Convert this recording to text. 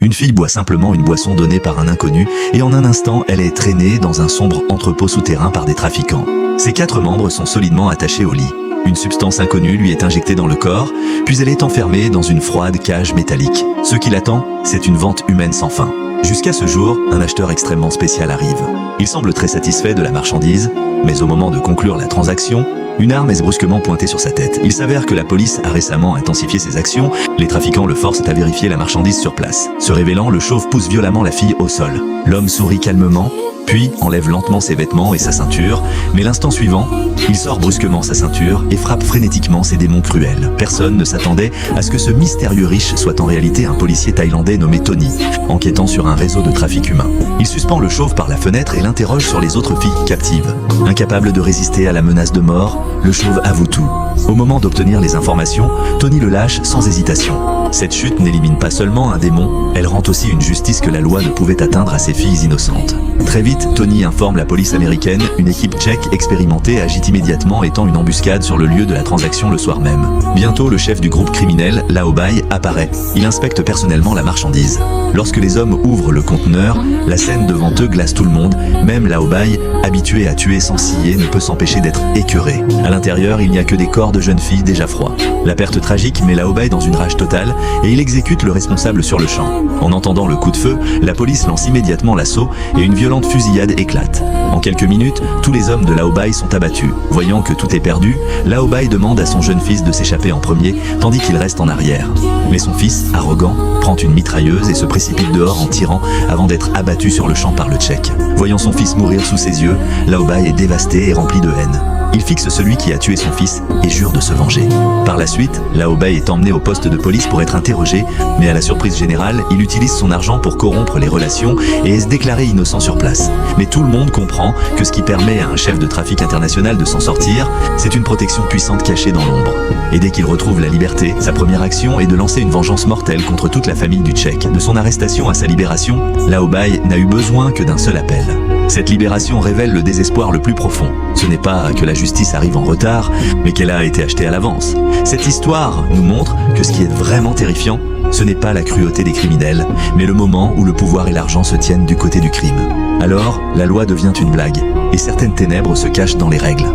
Une fille boit simplement une boisson donnée par un inconnu et en un instant, elle est traînée dans un sombre entrepôt souterrain par des trafiquants. Ses 4 membres sont solidement attachés au lit. Une substance inconnue lui est injectée dans le corps, puis elle est enfermée dans une froide cage métallique. Ce qui l'attend, c'est une vente humaine sans fin. Jusqu'à ce jour, un acheteur extrêmement spécial arrive. Il semble très satisfait de la marchandise, mais au moment de conclure la transaction, une arme est brusquement pointée sur sa tête. Il s'avère que la police a récemment intensifié ses actions, les trafiquants le forcent à vérifier la marchandise sur place. Se révélant, le chauve pousse violemment la fille au sol. L'homme sourit calmement, puis enlève lentement ses vêtements et sa ceinture, mais l'instant suivant, il sort brusquement sa ceinture et frappe frénétiquement ses démons cruels. Personne ne s'attendait à ce que ce mystérieux riche soit en réalité un policier thaïlandais nommé Tony, enquêtant sur un réseau de trafic humain. Il suspend le chauve par la fenêtre et l'interroge sur les autres filles captives. Incapable de résister à la menace de mort, le chauve avoue tout. Au moment d'obtenir les informations, Tony le lâche sans hésitation. Cette chute n'élimine pas seulement un démon, elle rend aussi une justice que la loi ne pouvait atteindre à ces filles innocentes. Très vite, Tony informe la police américaine, une équipe tchèque expérimentée agit immédiatement étant une embuscade sur le lieu de la transaction le soir même. Bientôt, le chef du groupe criminel, Lao Bai, apparaît. Il inspecte personnellement la marchandise. Lorsque les hommes ouvrent le conteneur, la scène devant eux glace tout le monde, même Lao Bai, habitué à tuer sans ciller, ne peut s'empêcher d'être écœuré. À l'intérieur, il n'y a que des corps de jeunes filles déjà froids. La perte tragique met Lao Bai dans une rage totale et il exécute le responsable sur le champ. En entendant le coup de feu, la police lance immédiatement l'assaut et une violente fusillade éclate. En quelques minutes, tous les hommes de Lao Bai sont abattus. Voyant que tout est perdu, Lao Bai demande à son jeune fils de s'échapper en premier, tandis qu'il reste en arrière. Mais son fils, arrogant, prend une mitrailleuse et se précipite dehors en tirant avant d'être abattu sur le champ par le Tchèque. Voyant son fils mourir sous ses yeux, Lao Bai est dévasté et rempli de haine. Il fixe celui qui a tué son fils et jure de se venger. Par la suite, Lao Bai est emmené au poste de police pour être interrogé, mais à la surprise générale, il utilise son argent pour corrompre les relations et est déclaré innocent sur place. Mais tout le monde comprend que ce qui permet à un chef de trafic international de s'en sortir, c'est une protection puissante cachée dans l'ombre. Et dès qu'il retrouve la liberté, sa première action est de lancer une vengeance mortelle contre toute la famille du Tchèque. De son arrestation à sa libération, Lao Bai n'a eu besoin que d'un seul appel. Cette libération révèle le désespoir le plus profond. Ce n'est pas que la justice arrive en retard, mais qu'elle a été achetée à l'avance. Cette histoire nous montre que ce qui est vraiment terrifiant, ce n'est pas la cruauté des criminels, mais le moment où le pouvoir et l'argent se tiennent du côté du crime. Alors, la loi devient une blague, et certaines ténèbres se cachent dans les règles.